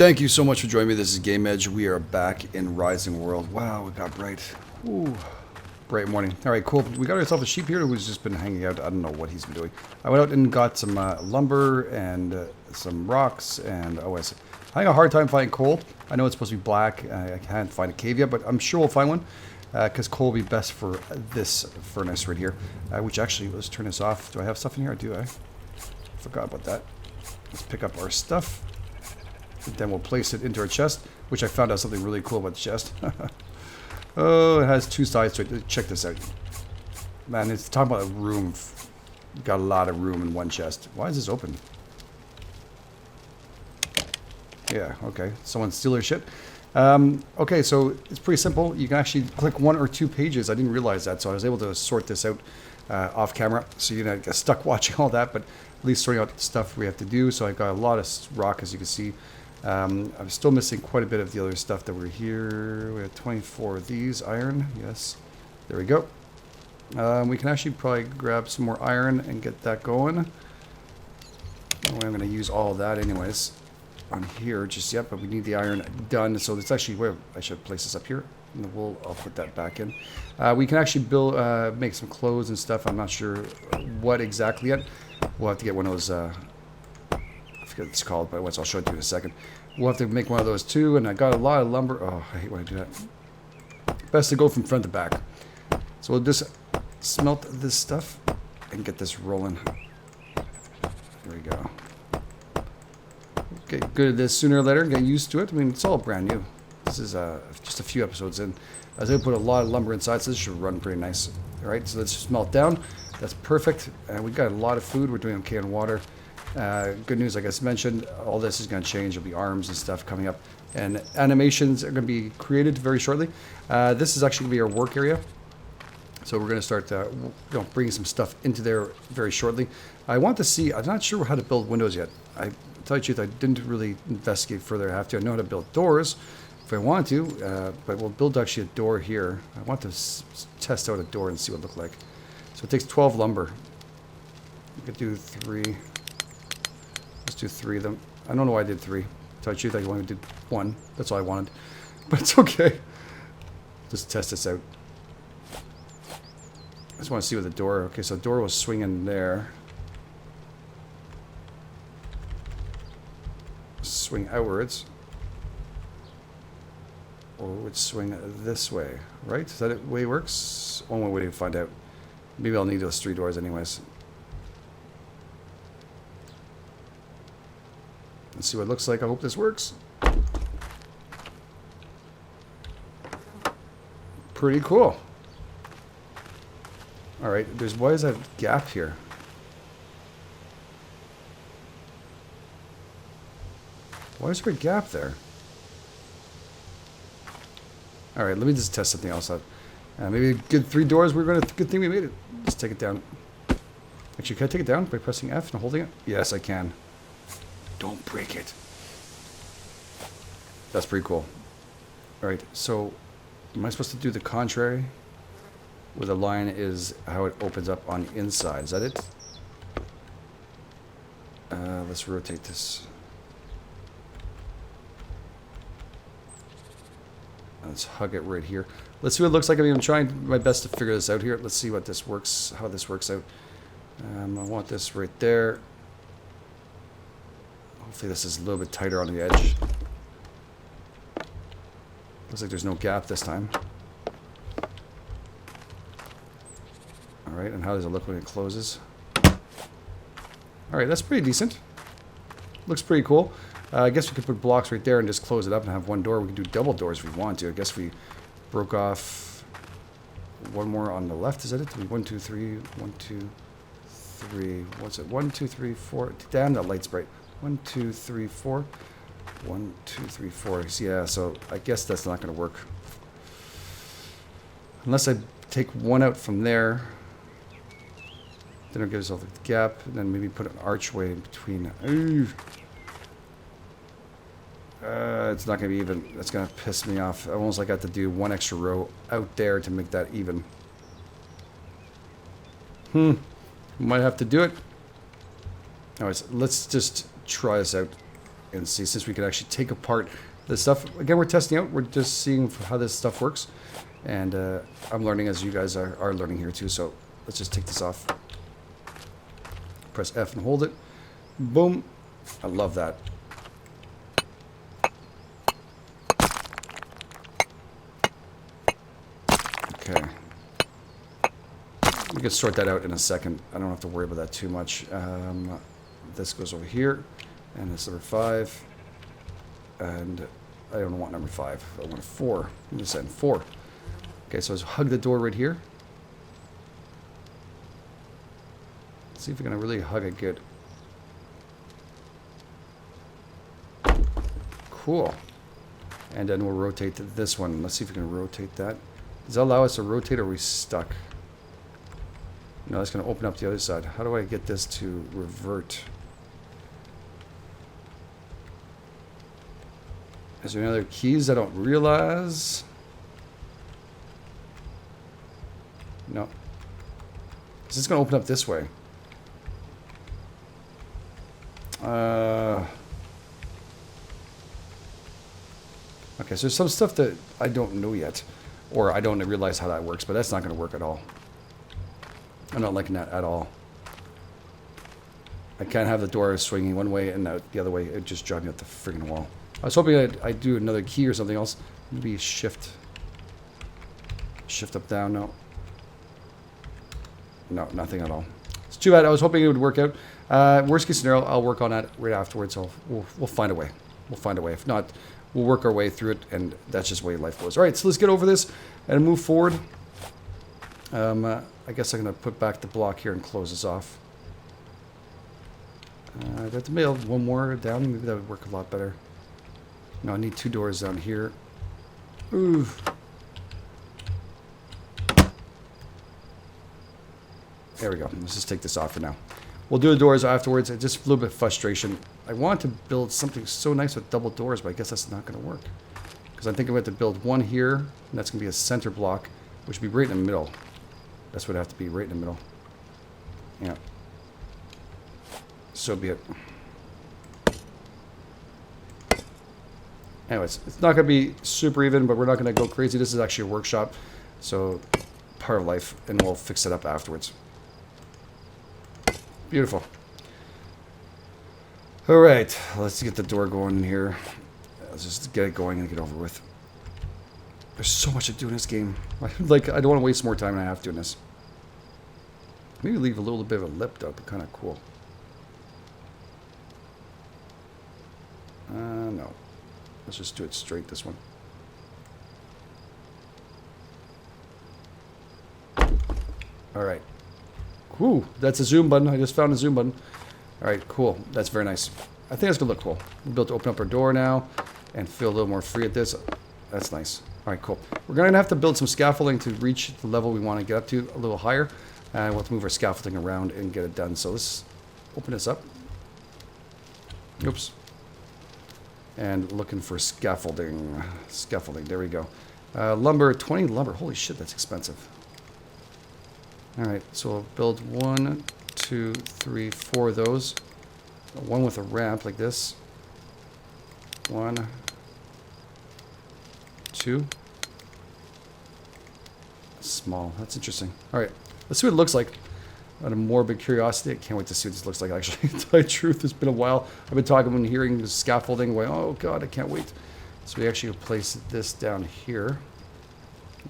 Thank you so much for joining me. This is Game Edge. We are back in Rising World. Wow, it got bright. Ooh, bright morning. All right, cool. We got ourselves a sheep here who's just been hanging out. I don't know what he's been doing. I went out and got some lumber and some rocks and OS. Having a hard time finding coal. I know it's supposed to be black. I can't find a cave yet, but I'm sure we'll find one because coal will be best for this furnace right here. Which actually, let's turn this off. Do I have stuff in here? Do I? Forgot about that. Let's pick up our stuff. Then we'll place it into our chest, which I found out something really cool about the chest. Oh, it has two sides to it. Check this out. Man, it's talking about a room. Got a lot of room in one chest. Why is this open? Yeah, okay. Someone steal their shit. Okay, so it's pretty simple. You can actually click one or two pages. I didn't realize that, so I was able to sort this out off camera. So you're not get stuck watching all that, but at least sorting out the stuff we have to do. So I got a lot of rock, as you can see. I'm still missing quite a bit of the other stuff that were here. We have 24 of these. Iron, yes. There we go. We can actually probably grab some more iron and get that going. I'm going to use all of that anyways on here just yet, but we need the iron done. So it's actually where I should place this up here. And I'll put that back in. We can actually build, make some clothes and stuff. I'm not sure what exactly yet. We'll have to get one of those. I forget what it's called, but I'll show it to you in a second. We'll have to make one of those too. And I got a lot of lumber. Oh, I hate when I do that. Best to go from front to back. So we'll just smelt this stuff and get this rolling. There we go. Get good at this sooner or later. Get used to it. I mean, it's all brand new. This is just a few episodes in. I was able to put a lot of lumber inside, so this should run pretty nice. All right, so let's smelt down. That's perfect. We got a lot of food. We're doing okay on water. Good news, like I mentioned, all this is going to change. There'll be arms and stuff coming up. And animations are going to be created very shortly. This is actually going to be our work area. So we're going to start bringing some stuff into there very shortly. I want to see, I'm not sure how to build windows yet. I tell you the truth, I didn't really investigate further. I have to. I know how to build doors if I want to, but we'll build actually a door here. I want to test out a door and see what it looks like. So it takes 12 lumber. We could do 3. Let's do 3 of them. I don't know why I did 3. Tell you the truth, I only did 1. That's all I wanted. But it's okay. Just test this out. I just want to see what the door... Okay, so the door was swinging there. Swing outwards. Or it would swing this way, right? Is that the way it works? One more way to find out. Maybe I'll need those 3 doors anyways. Let's see what it looks like. I hope this works. Pretty cool. Alright, why is that gap here? Why is there a gap there? Alright, let me just test something else out. Maybe a good 3 doors. Good thing we made it. Let's take it down. Actually, can I take it down by pressing F and holding it? Yes, I can. Don't break it. That's pretty cool. Alright, so am I supposed to do the contrary? Where the line is how it opens up on the inside. Is that it? Let's rotate this. Let's hug it right here. Let's see what it looks like. I mean, I'm trying my best to figure this out here. Let's see what this works, how this works out. I want this right there. Hopefully this is a little bit tighter on the edge. Looks like there's no gap this time. Alright, and how does it look when it closes? Alright, that's pretty decent. Looks pretty cool. I guess we could put blocks right there and just close it up and have one door. We can do double doors if we want to. I guess we broke off one more on the left. Is that it? 1, 2, 3. 1, 2, 3. What's it? 1, 2, 3, 4. Damn, that light's bright. 1, 2, 3, 4. 1, 2, 3, 4. Yeah, so I guess that's not going to work. Unless I take one out from there. Then it'll give us a gap. And then maybe put an archway in between. It's not going to be even. That's going to piss me off. I almost like I have to do one extra row out there to make that even. Might have to do it. Anyways, let's just try this out. and see, since we can actually take apart this stuff. Again, we're testing out. We're just seeing how this stuff works. And I'm learning as you guys are learning here too. So let's just take this off. Press F and hold it. Boom. I love that. Okay. We can sort that out in a second. I don't have to worry about that too much. This goes over here. And this number 5. And I don't want number 5. I want a 4. I'm just saying 4. Okay, so let's hug the door right here. Let's see if we're going to really hug it good. Cool. And then we'll rotate to this one. Let's see if we can rotate that. Does that allow us to rotate, or are we stuck? No, that's going to open up the other side. How do I get this to revert? Is there any other keys I don't realize? No. Is this going to open up this way? Okay, so there's some stuff that I don't know yet. Or I don't realize how that works, but that's not going to work at all. I'm not liking that at all. I can't have the door swinging one way and out the other way. It just drives me up the friggin' wall. I was hoping I'd do another key or something else. Maybe shift. Shift up, down. No. No, nothing at all. It's too bad. I was hoping it would work out. Worst case scenario, I'll work on that right afterwards. So we'll find a way. We'll find a way. If not, we'll work our way through it, and that's just the way life goes. All right, so let's get over this and move forward. I guess I'm going to put back the block here and close this off. I have to build one more down. Maybe that would work a lot better. No, I need 2 doors down here. Ooh. There we go. Let's just take this off for now. We'll do the doors afterwards. It's just a little bit of frustration. I want to build something so nice with double doors, but I guess that's not going to work. Because I think I'm going to have to build one here, and that's going to be a center block, which would be right in the middle. That's what it have to be, right in the middle. Yeah. So be it. Anyways, it's not going to be super even, but we're not going to go crazy. This is actually a workshop, so part of life, and we'll fix it up afterwards. Beautiful. All right, let's get the door going in here. Let's just get it going and get it over with. There's so much to do in this game. Like, I don't want to waste more time than I have to in this. Maybe leave a little bit of a lip, though. But kind of cool. No. Let's just do it straight, this one. All right. Whew, that's a zoom button. I just found a zoom button. All right, cool. That's very nice. I think that's going to look cool. We'll be able to open up our door now and feel a little more free at this. That's nice. All right, cool. We're going to have to build some scaffolding to reach the level we want to get up to a little higher. And we'll have to move our scaffolding around and get it done. So let's open this up. Oops. And looking for scaffolding. Scaffolding, there we go. Lumber, 20 lumber. Holy shit, that's expensive. All right, so we'll build 1, 2, 3, 4 of those. One with a ramp like this. 1, 2. Small. That's interesting. All right, let's see what it looks like. Out of morbid curiosity, I can't wait to see what this looks like, actually. To tell you the truth, it's been a while. I've been talking and hearing the scaffolding, going, oh god, I can't wait. So we actually place this down here,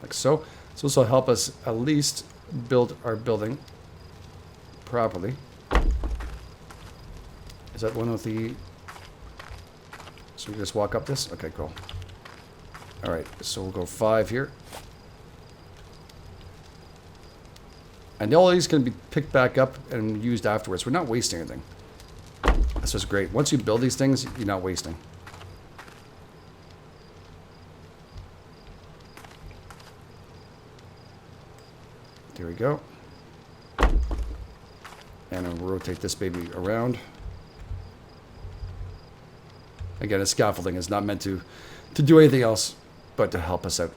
like so. So this will help us at least build our building properly. Is that one of the... So we just walk up this? Okay, cool. All right, so we'll go 5 here. And all of these can be picked back up and used afterwards. We're not wasting anything. That's what's great. Once you build these things, you're not wasting. There we go. And I'll rotate this baby around. Again, a scaffolding is not meant to do anything else but to help us out.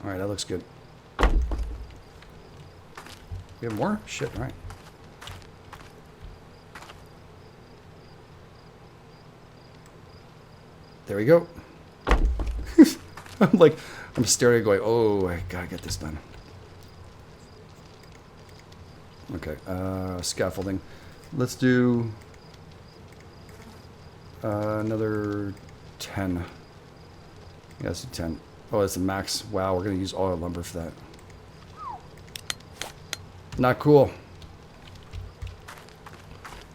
All right, that looks good. We have more? Shit, all right. There we go. I'm staring going, oh, I gotta get this done. Okay, scaffolding. Let's do another 10. Yeah, let's do 10. Oh, that's the max. Wow, we're gonna use all our lumber for that. Not cool.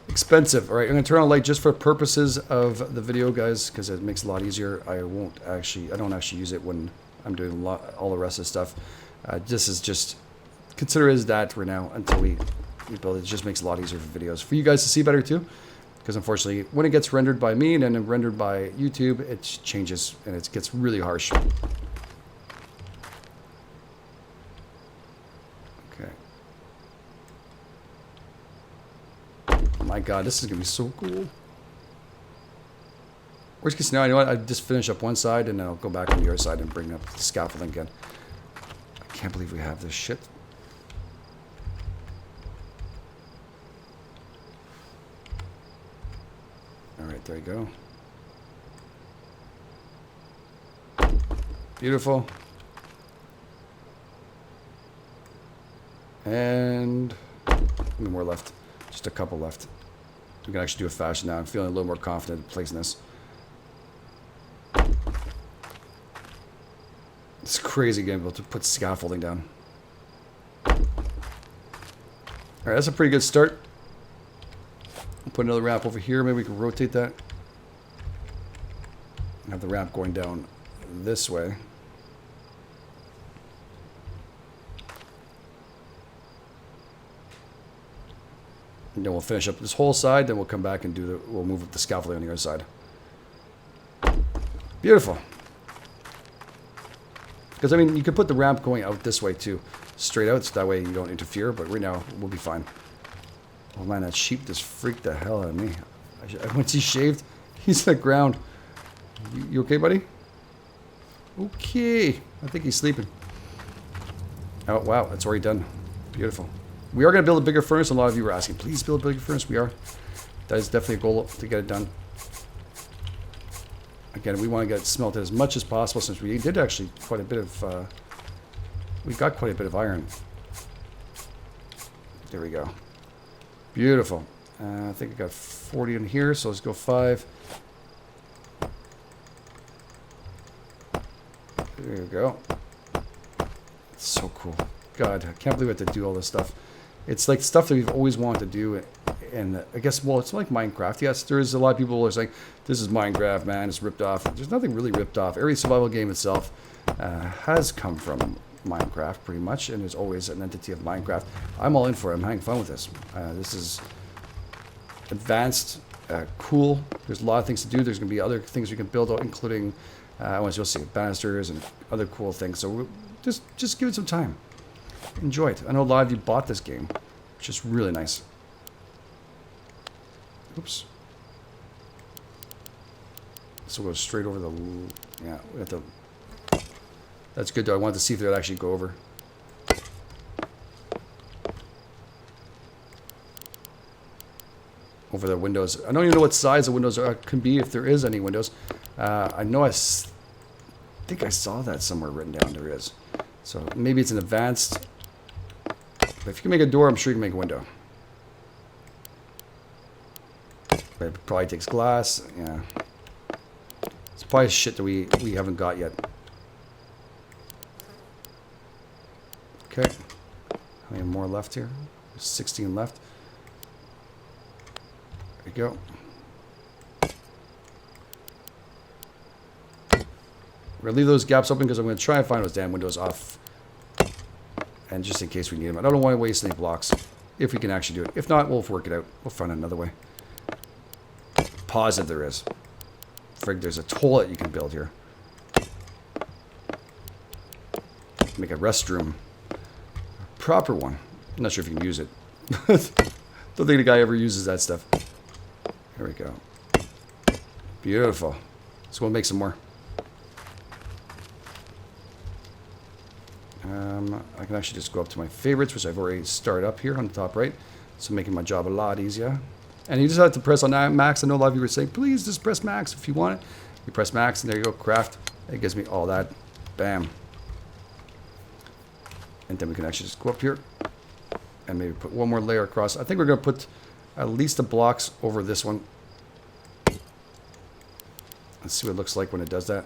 Expensive. All right, I'm gonna turn on light just for purposes of the video, guys, because it makes it a lot easier. I don't actually use it when I'm doing all the rest of the stuff. This is just, consider it as that for now until we build it. It just makes it a lot easier for videos. For you guys to see better too, because unfortunately when it gets rendered by me and then rendered by YouTube, it changes and it gets really harsh. Okay. Oh my God, this is gonna be so cool. Worst case scenario, you know what? I just finish up one side and then I'll go back on the other side and bring up the scaffolding again. I can't believe we have this shit. All right, there you go. Beautiful. And no more left. Just a couple left. We can actually do it faster now. I'm feeling a little more confident in placing this. It's crazy getting able to put scaffolding down. All right, that's a pretty good start. I'll put another ramp over here. Maybe we can rotate that. Have the ramp going down this way. And then we'll finish up this whole side. Then we'll come back and we'll move up the scaffolding on the other side. Beautiful. Because, I mean, you could put the ramp going out this way, too. Straight out, so that way you don't interfere. But right now, we'll be fine. Oh, man, that sheep just freaked the hell out of me. Once he's shaved, he's on the ground. You okay, buddy? Okay. I think he's sleeping. Oh, wow. That's already done. Beautiful. We are going to build a bigger furnace. A lot of you were asking, please build a bigger furnace. We are. That is definitely a goal to get it done. Again, we want to get it smelted as much as possible since we did actually quite a bit of... we got quite a bit of iron. There we go. Beautiful. I think I got 40 in here, so let's go 5. There you go. It's so cool. God, I can't believe I have to do all this stuff. It's like stuff that we've always wanted to do. And I guess, well, it's like Minecraft. Yes, there's a lot of people who are saying, this is Minecraft, man, it's ripped off. There's nothing really ripped off. Every survival game itself has come from Minecraft, pretty much, and there's always an entity of Minecraft. I'm all in for it. I'm having fun with this. This is advanced, cool. There's a lot of things to do. There's going to be other things we can build out, including, once you'll see, banisters and other cool things. So just give it some time. Enjoy it. I know a lot of you bought this game, which is really nice. Oops. So we'll go straight over the... Yeah, we have to... That's good, though. I wanted to see if they'd actually go over. Over the windows. I don't even know what size the windows can be, if there is any windows. I know think I saw that somewhere written down. There is. So maybe it's an advanced... But if you can make a door, I'm sure you can make a window. But it probably takes glass. Yeah. It's probably shit that we haven't got yet. Okay. How many more left here? There's 16 left. There you go. We're going to leave those gaps open because I'm going to try and find those damn windows off. And just in case we need them. I don't want to waste any blocks. If we can actually do it. If not, we'll work it out. We'll find another way. Positive there is. Frig, there's a toilet you can build here. Make a restroom. A proper one. I'm not sure if you can use it. Don't think the guy ever uses that stuff. Here we go. Beautiful. So we'll make some more. I can actually just go up to my favorites, which I've already started up here on the top right. So making my job a lot easier. And you just have to press on that max. I know a lot of you were saying, please just press max if you want it. You press max, and there you go, craft. It gives me all that. Bam. And then we can actually just go up here and maybe put one more layer across. I think we're going to put at least the blocks over this one. Let's see what it looks like when it does that.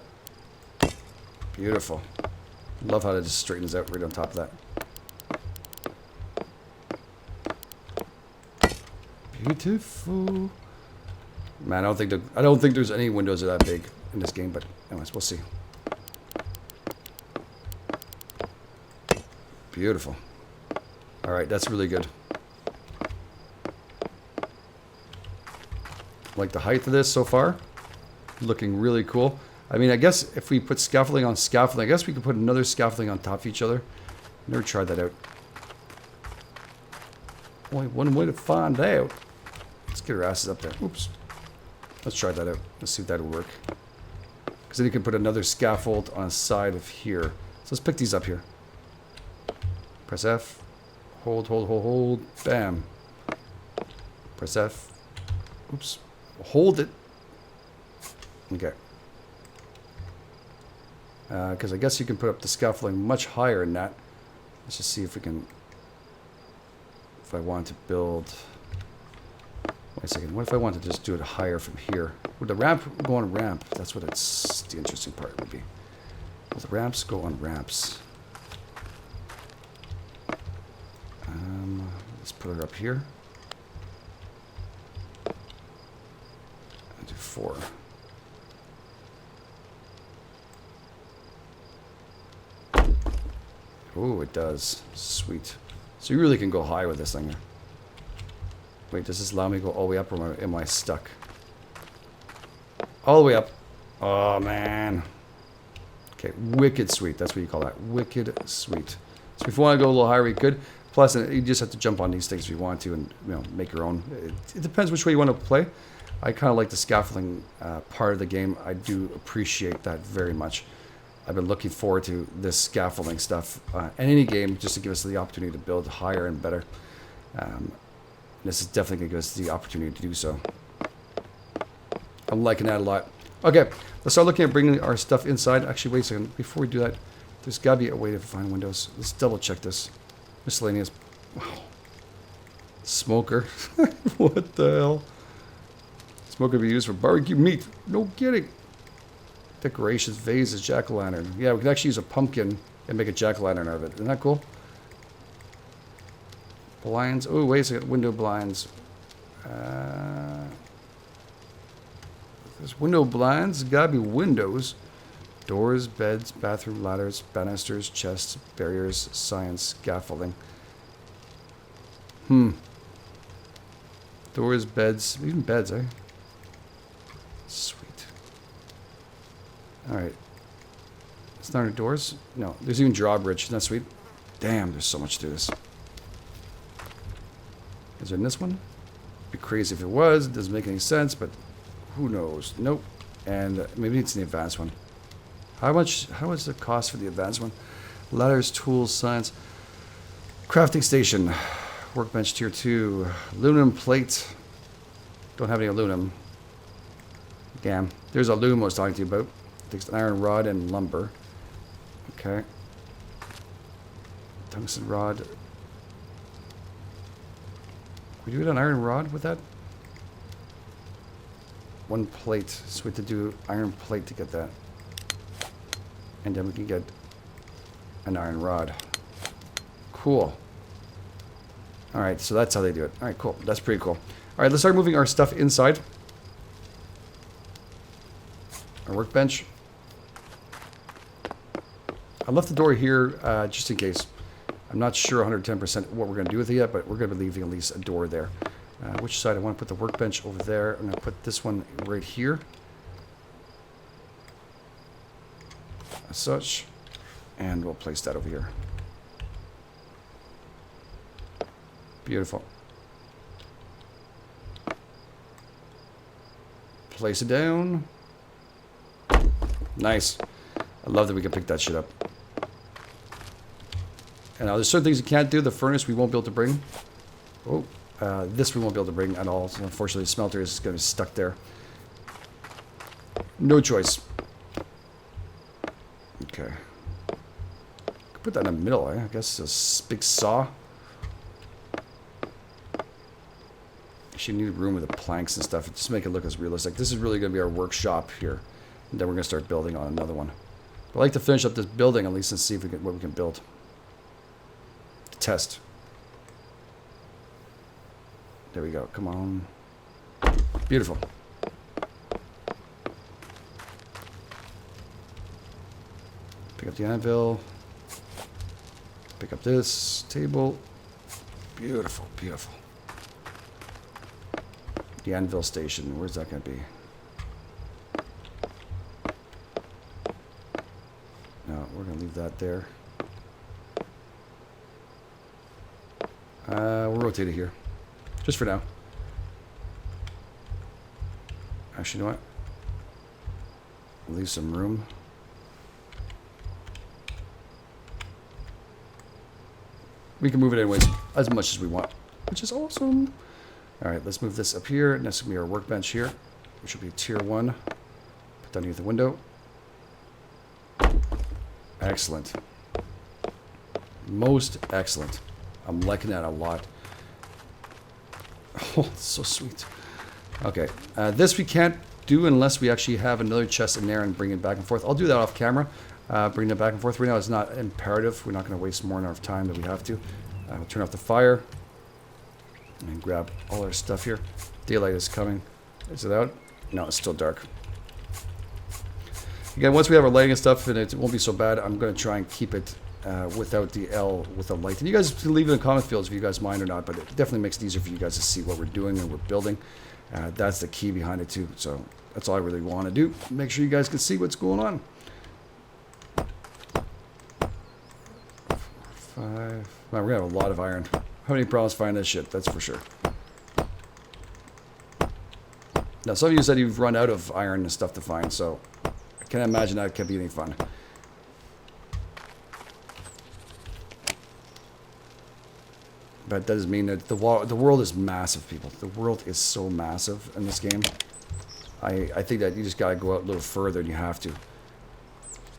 Beautiful. Love how it just straightens out right on top of that. Beautiful. Man, I don't think there's any windows that are that big in this game, but anyways, we'll see. Beautiful. All right, that's really good. Like the height of this so far, looking really cool. I mean, I guess if we put scaffolding on scaffolding, I guess we could put another scaffolding on top of each other. Never tried that out. Only one way to find out. Let's get our asses up there. Oops. Let's try that out. Let's see if that'll work. Because then you can put another scaffold on the side of here. So let's pick these up here. Press F. Hold, hold, hold, hold. Bam. Press F. Oops. Hold it. Okay. Because I guess you can put up the scaffolding much higher than that. Let's just see if we can... If I want to build... Wait a second. What if I want to just do it higher from here? Would the ramp go on ramp? That's what it's... The interesting part would be. Will the ramps go on ramps? Let's put it up here. And do 4. Oh, it does. Sweet. So you really can go high with this thing. Wait, does this allow me to go all the way up, or am I stuck? All the way up. Oh, man. Okay, wicked sweet. That's what you call that. Wicked sweet. So if you want to go a little higher, we could. Plus, you just have to jump on these things if you want to and, you know, make your own. It depends which way you want to play. I kind of like the scaffolding part of the game. I do appreciate that very much. I've been looking forward to this scaffolding stuff in any game, just to give us the opportunity to build higher and better. This is definitely going to give us the opportunity to do so. I'm liking that a lot. Okay, let's start looking at bringing our stuff inside. Actually, wait a second. Before we do that, there's got to be a way to find windows. Let's double check this. Miscellaneous. Wow. Smoker. What the hell? Smoker be used for barbecue meat. No kidding. Decorations, vases, jack-o'-lantern. Yeah, we can actually use a pumpkin and make a jack-o'-lantern out of it. Isn't that cool? Blinds. Oh, wait a second. Window blinds. There's window blinds. Gotta be windows. Doors, beds, bathroom ladders, banisters, chests, barriers, science, scaffolding. Doors, beds, even beds, eh? Sweet. Alright. It's not our doors? No. There's even drawbridge. Isn't that sweet? Damn, there's so much to this. Is there in this one? It'd be crazy if it was. It doesn't make any sense, but who knows? Nope. And maybe it's in the advanced one. How is the cost for the advanced one? Ladders, tools, science. Crafting station. Workbench tier 2. Aluminum plate. Don't have any aluminum. Damn. There's aluminum I was talking to you about. Takes an iron rod and lumber. Okay. Tungsten rod. Can we do it on iron rod with that? One plate. So we have to do iron plate to get that. And then we can get an iron rod. Cool. Alright, so that's how they do it. Alright, cool. That's pretty cool. Alright, let's start moving our stuff inside. Our workbench. I left the door here just in case. I'm not sure 110% what we're going to do with it yet, but we're going to be leaving at least a door there. Which side? I want to put the workbench over there. I'm going to put this one right here. As such. And we'll place that over here. Beautiful. Place it down. Nice. I love that we can pick that shit up. And now there's certain things you can't do. The furnace we won't be able to bring. Oh, this we won't be able to bring at all. So unfortunately, the smelter is going to be stuck there. No choice. Okay. Put that in the middle, eh? I guess a big saw. Actually, need room with the planks and stuff. Just make it look as realistic. This is really going to be our workshop here. And then we're going to start building on another one. But I'd like to finish up this building at least and see if we can, what we can build. To test. There we go. Come on. Beautiful. Pick up the anvil. Pick up this table. Beautiful, beautiful. The anvil station. Where's that going to be? No, we're going to leave that there. We'll rotate it here. Just for now. Actually, you know what? Leave some room. We can move it anyways, as much as we want, which is awesome. All right, let's move this up here. Next will be our workbench here, which will be tier 1. Put that underneath the window. Excellent. Most excellent. I'm liking that a lot. Oh, it's so sweet. Okay, this we can't do unless we actually have another chest in there and bring it back and forth. I'll do that off camera. Bring it back and forth. Right now it's not imperative. We're not going to waste more enough time than we have to. We'll turn off the fire and grab all our stuff here. Daylight is coming. Is it out? No, it's still dark. Again, once we have our lighting and stuff, and it won't be so bad, I'm going to try and keep it without the L with the light. And you guys can leave it in the comment fields if you guys mind or not, but it definitely makes it easier for you guys to see what we're doing and we're building. That's the key behind it too. So that's all I really want to do. Make sure you guys can see what's going on. 5. Man, we're going to have a lot of iron. How many problems finding this shit? That's for sure. Now, some of you said you've run out of iron and stuff to find, so I can't imagine that can be any fun. But it does mean that the world is massive, people. The world is so massive in this game. I think that you just got to go out a little further than you have to.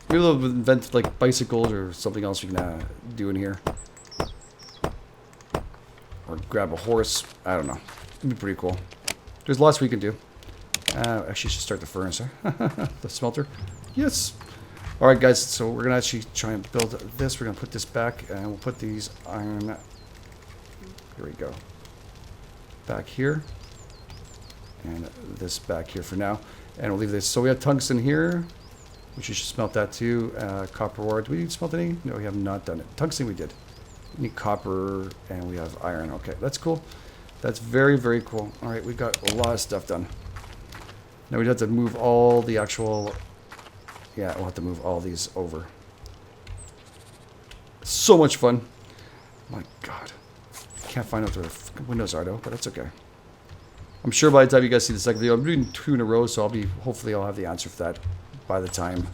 Maybe we'll invent like bicycles or something else we can do in here. Or grab a horse. I don't know. It'd be pretty cool. There's lots we can do. Actually, I should start the furnace. The smelter. Yes. All right, guys. So we're going to actually try and build this. We're going to put this back and we'll put these iron. Here we go. Back here. And this back here for now. And we'll leave this. So we have tungsten here. Which you should smelt that too. Copper ore. Do we need to smelt any? No, we have not done it. Tungsten we did. We need copper and we have iron. Okay, that's cool. That's very, very cool. All right, we got a lot of stuff done. Now we'd have to move all the actual... Yeah, we'll have to move all these over. So much fun. My God. Can't find out where the windows are though, but that's okay. I'm sure by the time you guys see the second video, I'm doing 2 in a row, so hopefully I'll have the answer for that by the time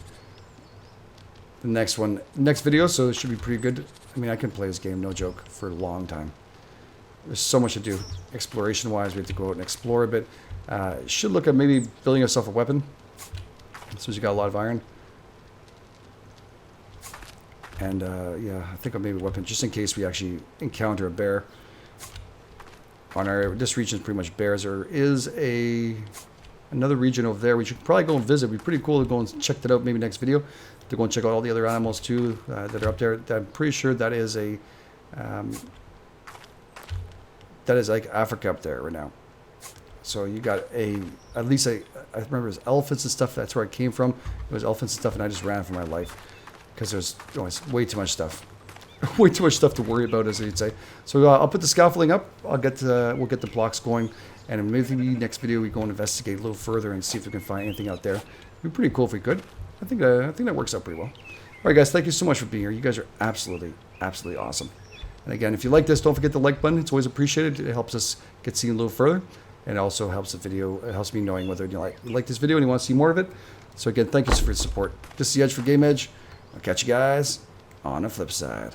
the next video, so it should be pretty good. I mean, I can play this game, no joke, for a long time. There's so much to do. Exploration wise, we have to go out and explore a bit. Should look at maybe building yourself a weapon, as soon as you got a lot of iron. And yeah, I think I'll maybe a weapon just in case we actually encounter a bear. On this region is pretty much bears. There is another region over there we should probably go and visit. It'd be pretty cool to go and check that out maybe next video. To go and check out all the other animals too that are up there. I'm pretty sure that is like Africa up there right now. So you got at least I remember it was elephants and stuff. That's where I came from. It was elephants and stuff, and I just ran for my life because there's always way too much stuff. Way too much stuff to worry about, as you'd say. So I'll put the scaffolding up. We'll get the blocks going, and maybe next video we go and investigate a little further and see if we can find anything out there. It'd be pretty cool if we could. I think that works out pretty well. All right, guys, thank you so much for being here. You guys are absolutely awesome. And again, if you like this, don't forget the like button. It's always appreciated. It helps us get seen a little further, and it also helps the video. It helps me knowing whether you like this video and you want to see more of it. So again, thank you for your support. This is the Edge for Game Edge. I'll catch you guys on the flip side.